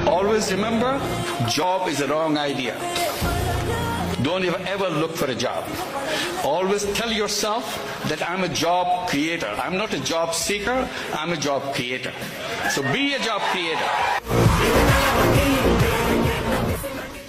Always remember, job is a wrong idea. Don't ever look for a job. Always tell yourself that I'm a job creator. I'm not a job seeker, I'm a job creator. So be a job creator.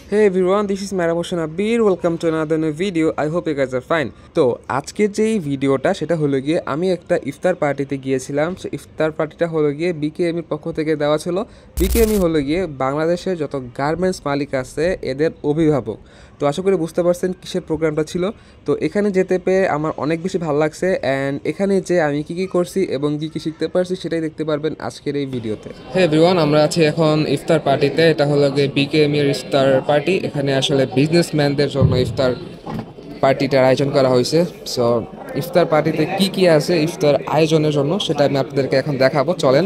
Hey everyone, this is Maramotion Abir. Welcome to another new video. I hope you guys are fine. তো আজকের যেই ভিডিওটা সেটা হলো গিয়ে আমি একটা ইফতার পার্টিতে গিয়েছিলাম। সো ইফতার পার্টিটা হলো গিয়ে বিকেএমির পক্ষ থেকে দেওয়া ছিল। বিকেএমি হলো গিয়ে বাংলাদেশের যত গার্মেন্টস মালিক আছে এদের অভিভাবক। তো আশা করি বুঝতে পারছেন কিসের প্রোগ্রামটা ছিল। তো এখানে যেতে পেয়ে আমার অনেক বেশি ভালো লাগছে অ্যান্ড এখানে যে আমি কী করছি এবং কী শিখতে পারছি সেটাই দেখতে পারবেন আজকের এই ভিডিওতে। হ্যাঁ এভরিওয়ান, আমরা আছি এখন ইফতার পার্টিতে। এটা হলো গিয়ে বিকেএমির ইফতার পার্টি। এখানে আসলে বিজনেসম্যানদের জন্য ইফতার পার্টিটার আয়োজন করা হয়েছে। সো ইফতার পার্টিতে কি আছে ইফতার আয়োজনের জন্য সেটা আমি আপনাদেরকে এখন দেখাবো, চলেন।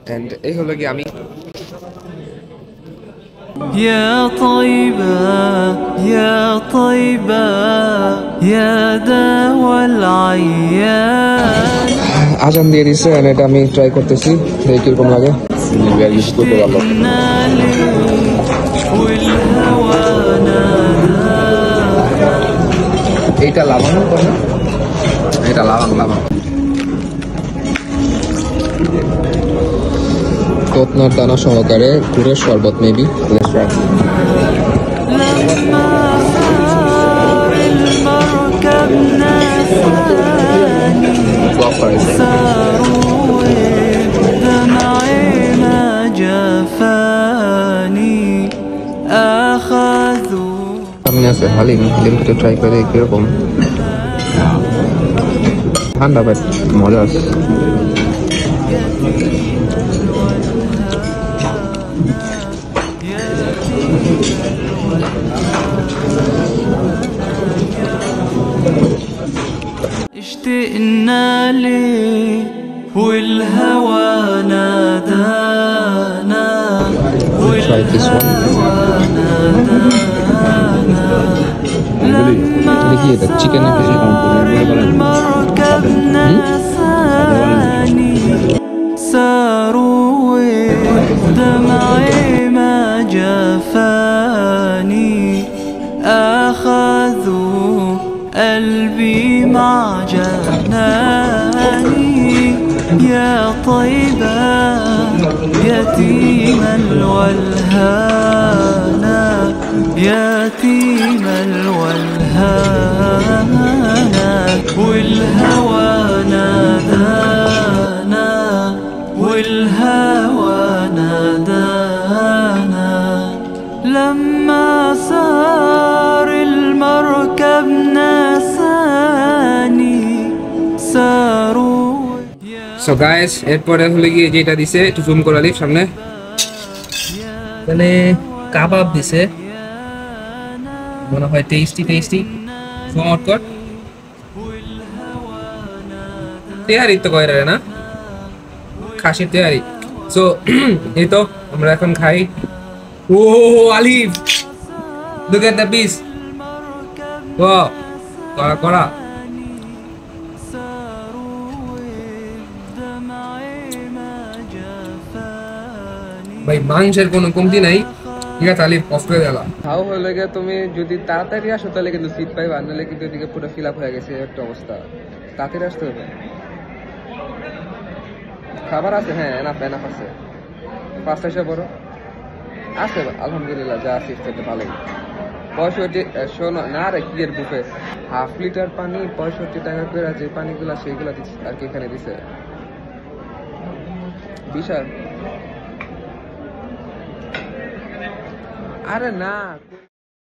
অ্যান্ড এই হলো গিয়ে আমি يا طيبة يا طيبة يا دوا العيان আজান দিয়ে দিচ্ছে এন্ড এটা আমি ট্রাই করতেছি, দেখি কিরকম লাগে। এইটা লাভানো করে না, এটা লাভানো কোকনাট দানা সহকারে গুড়ের শরবত মেবি। সামনে আছে হালিমটা ট্রাই করে কিরকম। ঠান্ডা বাট মজা আছে। اشتقنا ليه والهوى نادانا والهوى نادانا لما صار المركب نساني ساروا دمعي ما جفاني أخذوا قلبي مع جناني يا طيبة يتيم الولهانا يتيم الولهانا والهوى نادانا والهوى نادانا لما صار المركب ناساني ساروا. সো গাইস, এরপরে হলে গিয়ে যেটা দিছে একটু জুম করে দিই সামনে। মানে কাবাব দিছে, মনে হয় টেস্টি চমৎকার। তেহারি তো কয় না, খাসির তেহারি। সো এই তো আমরা এখন খাই। ও আলিফ, look at the piece. Wow, করা ভাই, মাংসের কোনো কমতি নাই। ঠিক আছে আলিফ, অফ করে দিলাম। খাও হয়ে গেলে তুমি যদি তাড়াতাড়ি আসো তাহলে কিন্তু সিট পাইবা, নাহলে কিন্তু এদিকে পুরো ফিল আপ হয়ে গেছে একটা অবস্থা। তাড়াতাড়ি আসতে হবে। খাবার আছে, হ্যাঁ এনাফ আছে। ফার্স্ট এসে বড় আছে আলহামদুলিল্লাহ, যা আছে খেতে ভালোই। 65 না রে কি এর বুফে, হাফ লিটার পানি 65 টাকা করে, যে পানিগুলা সেইগুলা দিচ্ছে আর কি এখানে দিছে। বিশাল। আরে না